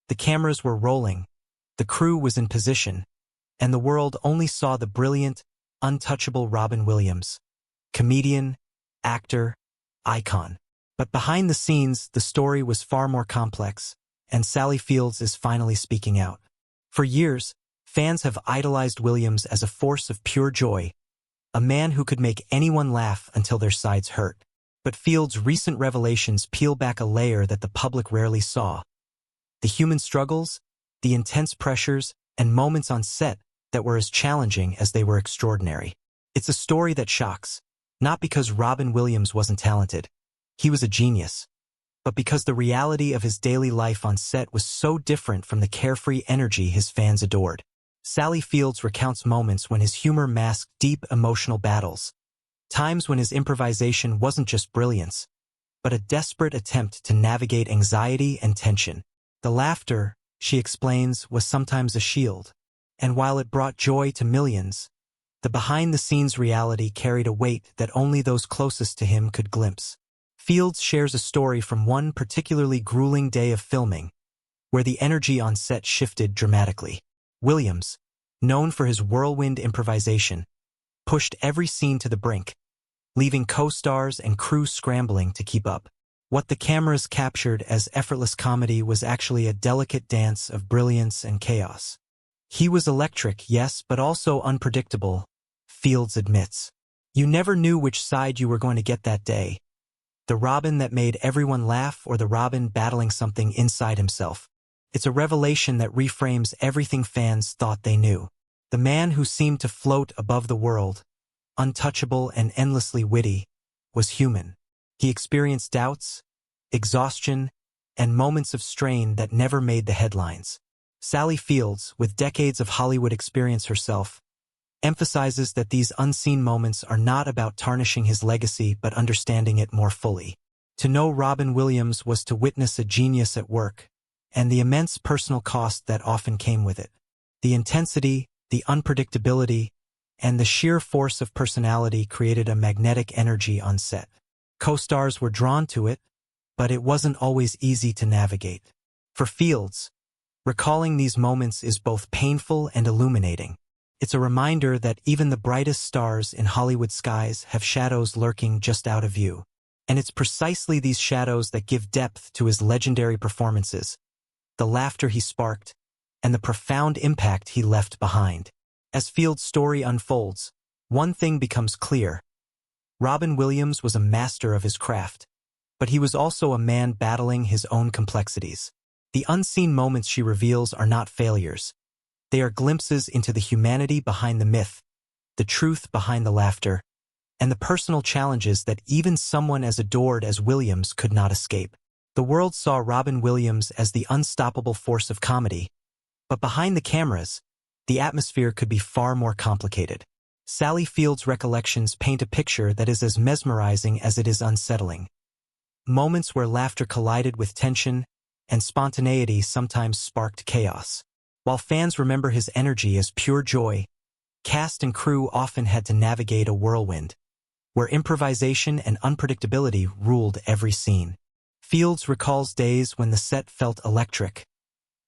The cameras were rolling, the crew was in position, and the world only saw the brilliant, untouchable Robin Williams. Comedian, actor, icon. But behind the scenes, the story was far more complex, and Sally Fields is finally speaking out. For years, fans have idolized Williams as a force of pure joy, a man who could make anyone laugh until their sides hurt. But Fields' recent revelations peel back a layer that the public rarely saw. The human struggles, the intense pressures, and moments on set that were as challenging as they were extraordinary. It's a story that shocks, not because Robin Williams wasn't talented. He was a genius. But because the reality of his daily life on set was so different from the carefree energy his fans adored. Sally Fields recounts moments when his humor masked deep emotional battles, times when his improvisation wasn't just brilliance, but a desperate attempt to navigate anxiety and tension. The laughter, she explains, was sometimes a shield, and while it brought joy to millions, the behind-the-scenes reality carried a weight that only those closest to him could glimpse. Fields shares a story from one particularly grueling day of filming, where the energy on set shifted dramatically. Williams, known for his whirlwind improvisation, pushed every scene to the brink, leaving co-stars and crew scrambling to keep up. What the cameras captured as effortless comedy was actually a delicate dance of brilliance and chaos. He was electric, yes, but also unpredictable, Fields admits. You never knew which side you were going to get that day. The Robin that made everyone laugh or the Robin battling something inside himself. It's a revelation that reframes everything fans thought they knew. The man who seemed to float above the world, untouchable and endlessly witty, was human. He experienced doubts, exhaustion, and moments of strain that never made the headlines. Sally Fields, with decades of Hollywood experience herself, emphasizes that these unseen moments are not about tarnishing his legacy but understanding it more fully. To know Robin Williams was to witness a genius at work, and the immense personal cost that often came with it. The intensity, the unpredictability, and the sheer force of personality created a magnetic energy on set. Co-stars were drawn to it, but it wasn't always easy to navigate. For Fields, recalling these moments is both painful and illuminating. It's a reminder that even the brightest stars in Hollywood skies have shadows lurking just out of view. And it's precisely these shadows that give depth to his legendary performances, the laughter he sparked, and the profound impact he left behind. As Fields' story unfolds, one thing becomes clear. Robin Williams was a master of his craft, but he was also a man battling his own complexities. The unseen moments she reveals are not failures. They are glimpses into the humanity behind the myth, the truth behind the laughter, and the personal challenges that even someone as adored as Williams could not escape. The world saw Robin Williams as the unstoppable force of comedy, but behind the cameras, the atmosphere could be far more complicated. Sally Fields' recollections paint a picture that is as mesmerizing as it is unsettling. Moments where laughter collided with tension, and spontaneity sometimes sparked chaos. While fans remember his energy as pure joy, cast and crew often had to navigate a whirlwind, where improvisation and unpredictability ruled every scene. Fields recalls days when the set felt electric,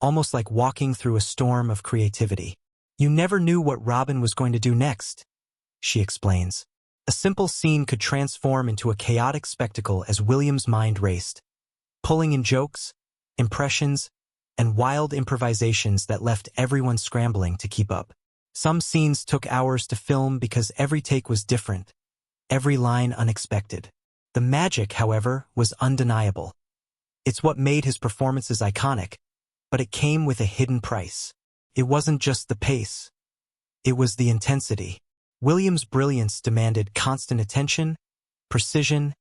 almost like walking through a storm of creativity. You never knew what Robin was going to do next, she explains. A simple scene could transform into a chaotic spectacle as Williams' mind raced, pulling in jokes, impressions, and wild improvisations that left everyone scrambling to keep up. Some scenes took hours to film because every take was different, every line unexpected. The magic, however, was undeniable. It's what made his performances iconic, but it came with a hidden price. It wasn't just the pace. It was the intensity. Williams' brilliance demanded constant attention, precision,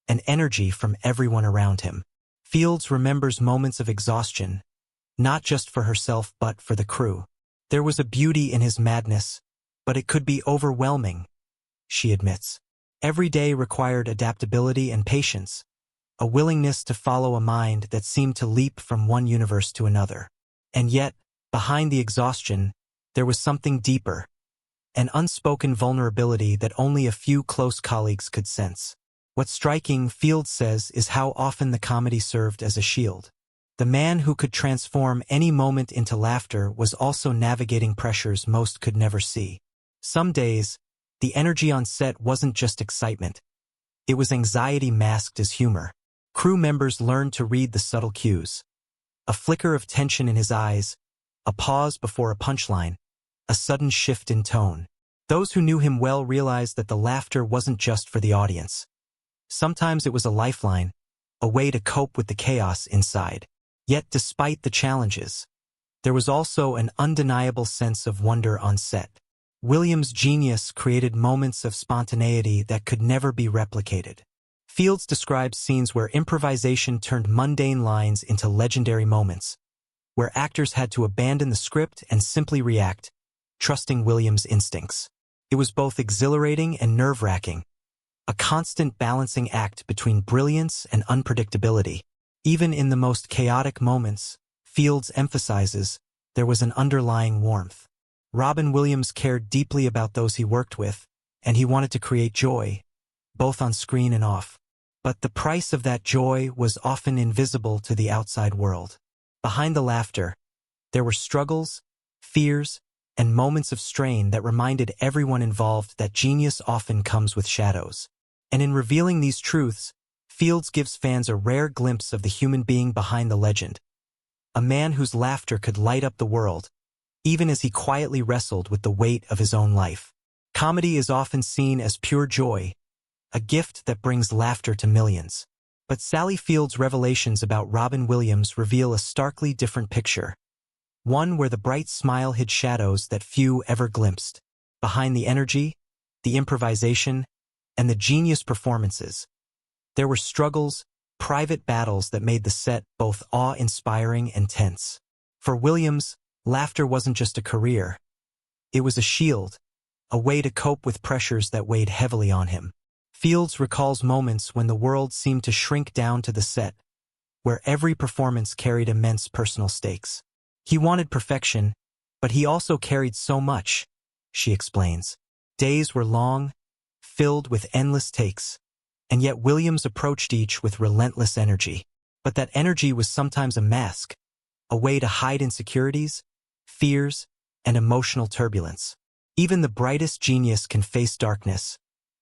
and energy from everyone around him. Fields remembers moments of exhaustion, not just for herself but for the crew. There was a beauty in his madness, but it could be overwhelming, she admits. Every day required adaptability and patience, a willingness to follow a mind that seemed to leap from one universe to another. And yet, behind the exhaustion, there was something deeper, an unspoken vulnerability that only a few close colleagues could sense. What's striking, Fields says, is how often the comedy served as a shield. The man who could transform any moment into laughter was also navigating pressures most could never see. Some days, the energy on set wasn't just excitement. It was anxiety masked as humor. Crew members learned to read the subtle cues. A flicker of tension in his eyes, a pause before a punchline, a sudden shift in tone. Those who knew him well realized that the laughter wasn't just for the audience. Sometimes it was a lifeline, a way to cope with the chaos inside. Yet despite the challenges, there was also an undeniable sense of wonder on set. Williams' genius created moments of spontaneity that could never be replicated. Fields describes scenes where improvisation turned mundane lines into legendary moments, where actors had to abandon the script and simply react, trusting Williams' instincts. It was both exhilarating and nerve-wracking, a constant balancing act between brilliance and unpredictability. Even in the most chaotic moments, Fields emphasizes, there was an underlying warmth. Robin Williams cared deeply about those he worked with, and he wanted to create joy, both on screen and off. But the price of that joy was often invisible to the outside world. Behind the laughter, there were struggles, fears, and moments of strain that reminded everyone involved that genius often comes with shadows. And in revealing these truths, Fields gives fans a rare glimpse of the human being behind the legend, a man whose laughter could light up the world, even as he quietly wrestled with the weight of his own life. Comedy is often seen as pure joy, a gift that brings laughter to millions. But Sally Field's revelations about Robin Williams reveal a starkly different picture, one where the bright smile hid shadows that few ever glimpsed. Behind the energy, the improvisation, and the genius performances, there were struggles, private battles that made the set both awe-inspiring and tense. For Williams, laughter wasn't just a career. It was a shield, a way to cope with pressures that weighed heavily on him. Fields recalls moments when the world seemed to shrink down to the set, where every performance carried immense personal stakes. He wanted perfection, but he also carried so much, she explains. Days were long, filled with endless takes, and yet Williams approached each with relentless energy. But that energy was sometimes a mask, a way to hide insecurities, fears, and emotional turbulence. Even the brightest genius can face darkness,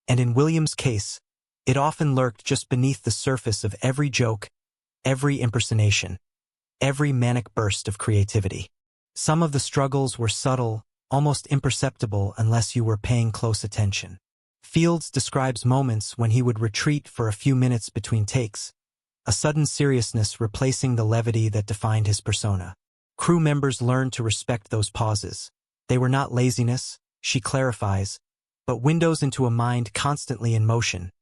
and in Williams' case, it often lurked just beneath the surface of every joke, every impersonation, every manic burst of creativity. Some of the struggles were subtle, almost imperceptible unless you were paying close attention. Fields describes moments when he would retreat for a few minutes between takes, a sudden seriousness replacing the levity that defined his persona. Crew members learned to respect those pauses. They were not laziness, she clarifies, but windows into a mind constantly in motion,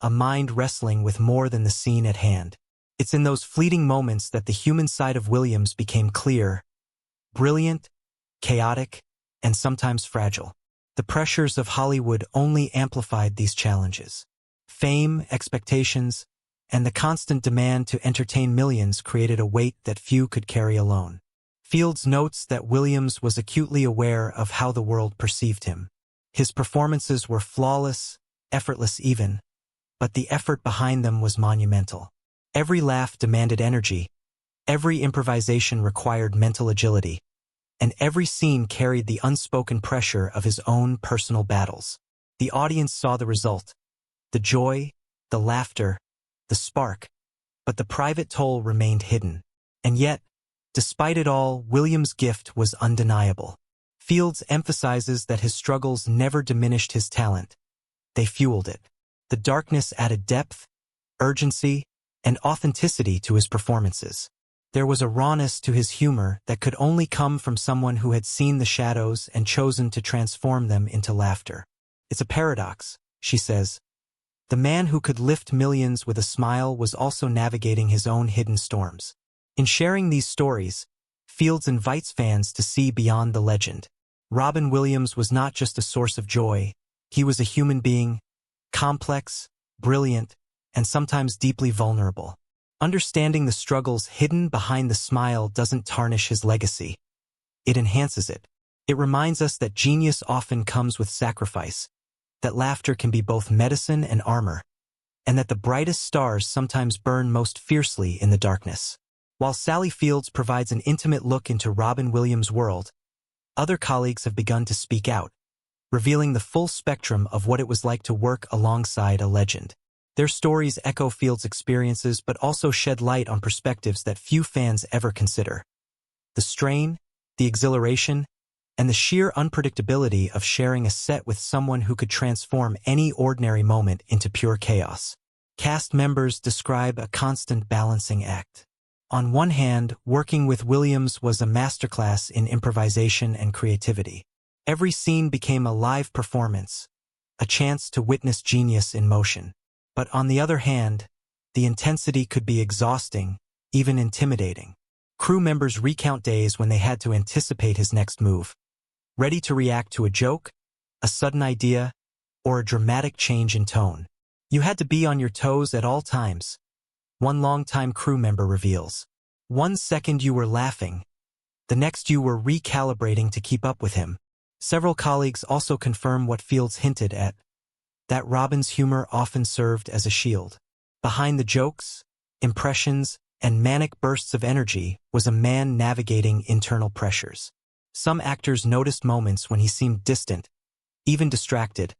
a mind wrestling with more than the scene at hand. It's in those fleeting moments that the human side of Williams became clear, brilliant, chaotic, and sometimes fragile. The pressures of Hollywood only amplified these challenges. Fame, expectations, and the constant demand to entertain millions created a weight that few could carry alone. Fields notes that Williams was acutely aware of how the world perceived him. His performances were flawless, effortless even, but the effort behind them was monumental. Every laugh demanded energy, every improvisation required mental agility, and every scene carried the unspoken pressure of his own personal battles. The audience saw the result, the joy, the laughter, the spark, but the private toll remained hidden. And yet, despite it all, Williams' gift was undeniable. Fields emphasizes that his struggles never diminished his talent. They fueled it. The darkness added depth, urgency, and authenticity to his performances. There was a rawness to his humor that could only come from someone who had seen the shadows and chosen to transform them into laughter. It's a paradox, she says. The man who could lift millions with a smile was also navigating his own hidden storms. In sharing these stories, Fields invites fans to see beyond the legend. Robin Williams was not just a source of joy. He was a human being, complex, brilliant, and sometimes deeply vulnerable. Understanding the struggles hidden behind the smile doesn't tarnish his legacy. It enhances it. It reminds us that genius often comes with sacrifice, that laughter can be both medicine and armor, and that the brightest stars sometimes burn most fiercely in the darkness. While Sally Fields provides an intimate look into Robin Williams' world, other colleagues have begun to speak out, revealing the full spectrum of what it was like to work alongside a legend. Their stories echo Fields' experiences but also shed light on perspectives that few fans ever consider. The strain, the exhilaration, and the sheer unpredictability of sharing a set with someone who could transform any ordinary moment into pure chaos. Cast members describe a constant balancing act. On one hand, working with Williams was a masterclass in improvisation and creativity. Every scene became a live performance, a chance to witness genius in motion. But on the other hand, the intensity could be exhausting, even intimidating. Crew members recount days when they had to anticipate his next move, ready to react to a joke, a sudden idea, or a dramatic change in tone. You had to be on your toes at all times, one longtime crew member reveals. One second you were laughing, the next you were recalibrating to keep up with him. Several colleagues also confirm what Fields hinted at, that Robin's humor often served as a shield. Behind the jokes, impressions, and manic bursts of energy was a man navigating internal pressures. Some actors noticed moments when he seemed distant, even distracted,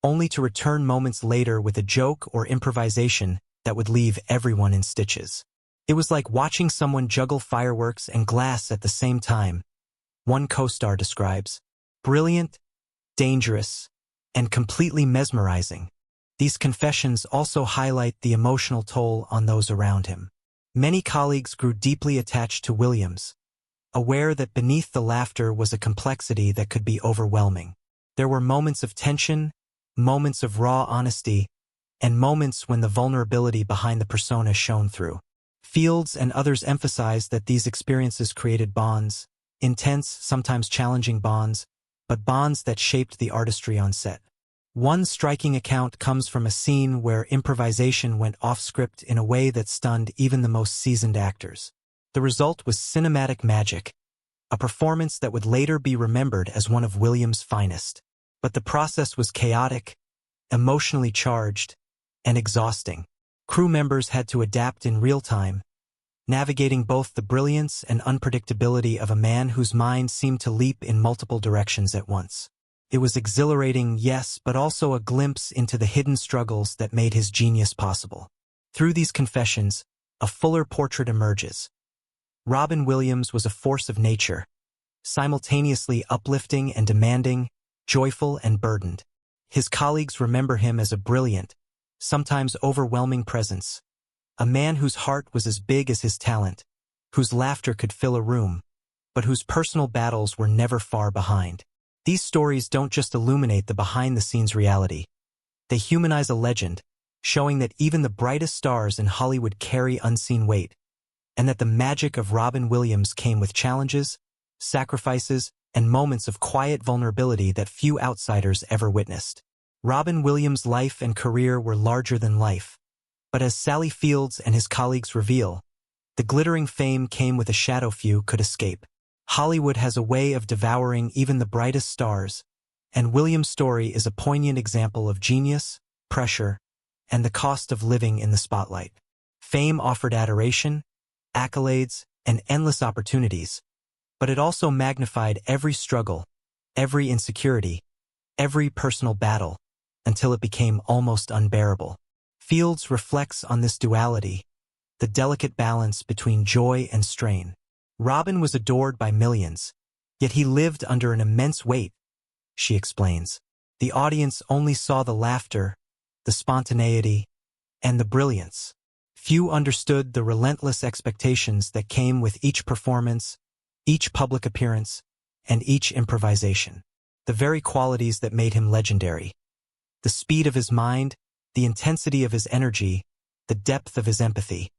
only to return moments later with a joke or improvisation that would leave everyone in stitches. It was like watching someone juggle fireworks and glass at the same time. One co-star describes, brilliant, dangerous, and completely mesmerizing. These confessions also highlight the emotional toll on those around him. Many colleagues grew deeply attached to Williams, aware that beneath the laughter was a complexity that could be overwhelming. There were moments of tension, moments of raw honesty, and moments when the vulnerability behind the persona shone through. Fields and others emphasized that these experiences created bonds, intense, sometimes challenging bonds, but bonds that shaped the artistry on set. One striking account comes from a scene where improvisation went off-script in a way that stunned even the most seasoned actors. The result was cinematic magic, a performance that would later be remembered as one of Williams' finest. But the process was chaotic, emotionally charged, and exhausting. Crew members had to adapt in real time, navigating both the brilliance and unpredictability of a man whose mind seemed to leap in multiple directions at once. It was exhilarating, yes, but also a glimpse into the hidden struggles that made his genius possible. Through these confessions, a fuller portrait emerges. Robin Williams was a force of nature, simultaneously uplifting and demanding, joyful and burdened. His colleagues remember him as a brilliant, sometimes overwhelming presence, a man whose heart was as big as his talent, whose laughter could fill a room, but whose personal battles were never far behind. These stories don't just illuminate the behind-the-scenes reality. They humanize a legend, showing that even the brightest stars in Hollywood carry unseen weight, and that the magic of Robin Williams came with challenges, sacrifices, and moments of quiet vulnerability that few outsiders ever witnessed. Robin Williams' life and career were larger than life, but as Sally Fields and his colleagues reveal, the glittering fame came with a shadow few could escape. Hollywood has a way of devouring even the brightest stars, and Williams' story is a poignant example of genius, pressure, and the cost of living in the spotlight. Fame offered adoration, accolades, and endless opportunities, but it also magnified every struggle, every insecurity, every personal battle, until it became almost unbearable. Fields reflects on this duality, the delicate balance between joy and strain. Robin was adored by millions, yet he lived under an immense weight, she explains. The audience only saw the laughter, the spontaneity, and the brilliance. Few understood the relentless expectations that came with each performance, each public appearance, and each improvisation. The very qualities that made him legendary. The speed of his mind, the intensity of his energy, the depth of his empathy,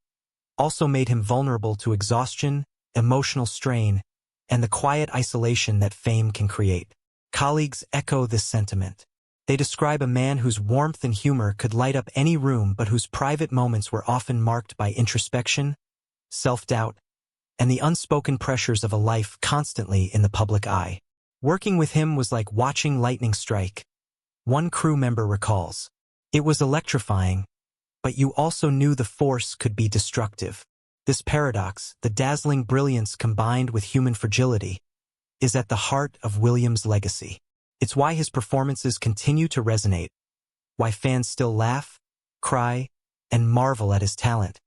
also made him vulnerable to exhaustion, emotional strain, and the quiet isolation that fame can create. Colleagues echo this sentiment. They describe a man whose warmth and humor could light up any room but whose private moments were often marked by introspection, self-doubt, and the unspoken pressures of a life constantly in the public eye. Working with him was like watching lightning strike. One crew member recalls, "It was electrifying, but you also knew the force could be destructive." This paradox, the dazzling brilliance combined with human fragility, is at the heart of Williams' legacy. It's why his performances continue to resonate, why fans still laugh, cry, and marvel at his talent,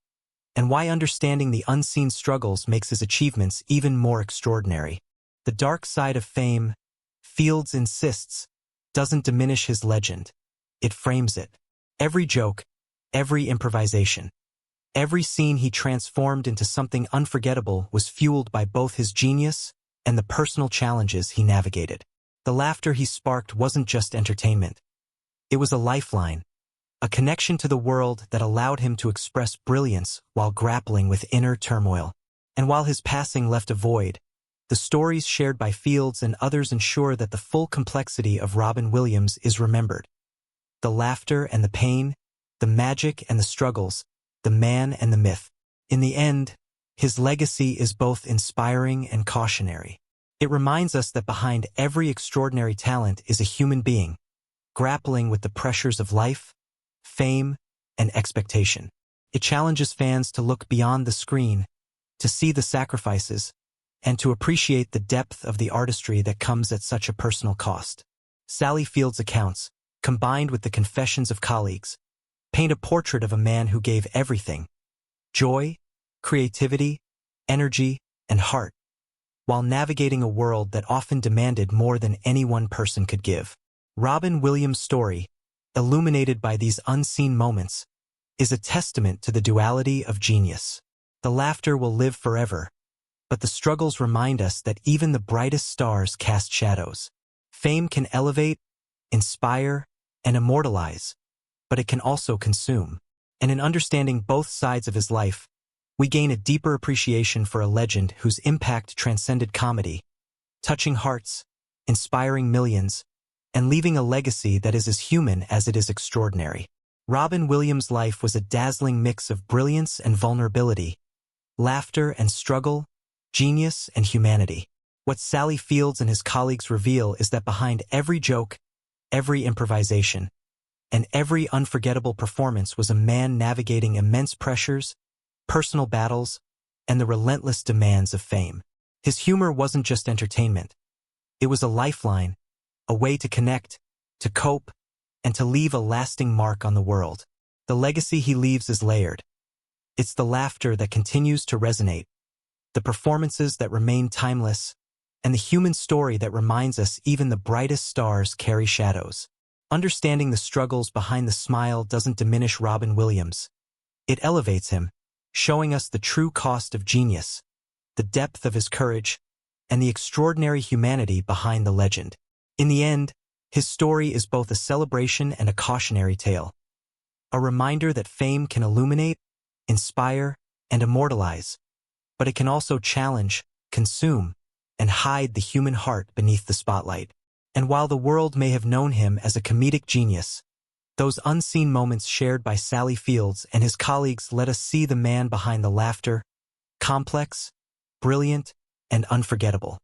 and why understanding the unseen struggles makes his achievements even more extraordinary. The dark side of fame, Fields insists, doesn't diminish his legend. It frames it. Every joke, every improvisation, every scene he transformed into something unforgettable was fueled by both his genius and the personal challenges he navigated. The laughter he sparked wasn't just entertainment. It was a lifeline, a connection to the world that allowed him to express brilliance while grappling with inner turmoil. And while his passing left a void, the stories shared by Fields and others ensure that the full complexity of Robin Williams is remembered. The laughter and the pain, the magic and the struggles, the man and the myth. In the end, his legacy is both inspiring and cautionary. It reminds us that behind every extraordinary talent is a human being, grappling with the pressures of life, fame, and expectation. It challenges fans to look beyond the screen, to see the sacrifices, and to appreciate the depth of the artistry that comes at such a personal cost. Sally Field's accounts, combined with the confessions of colleagues, paint a portrait of a man who gave everything: joy, creativity, energy, and heart, while navigating a world that often demanded more than any one person could give. Robin Williams' story, illuminated by these unseen moments, is a testament to the duality of genius. The laughter will live forever, but the struggles remind us that even the brightest stars cast shadows. Fame can elevate, inspire, and immortalize, but it can also consume. And in understanding both sides of his life, we gain a deeper appreciation for a legend whose impact transcended comedy, touching hearts, inspiring millions, and leaving a legacy that is as human as it is extraordinary. Robin Williams' life was a dazzling mix of brilliance and vulnerability, laughter and struggle, genius and humanity. What Sally Fields and his colleagues reveal is that behind every joke, every improvisation, and every unforgettable performance was a man navigating immense pressures, personal battles, and the relentless demands of fame. His humor wasn't just entertainment. It was a lifeline, a way to connect, to cope, and to leave a lasting mark on the world. The legacy he leaves is layered. It's the laughter that continues to resonate, the performances that remain timeless, and the human story that reminds us even the brightest stars carry shadows. Understanding the struggles behind the smile doesn't diminish Robin Williams. It elevates him, showing us the true cost of genius, the depth of his courage, and the extraordinary humanity behind the legend. In the end, his story is both a celebration and a cautionary tale, a reminder that fame can illuminate, inspire, and immortalize, but it can also challenge, consume, and hide the human heart beneath the spotlight. And while the world may have known him as a comedic genius, those unseen moments shared by Sally Fields and his colleagues let us see the man behind the laughter, complex, brilliant, and unforgettable.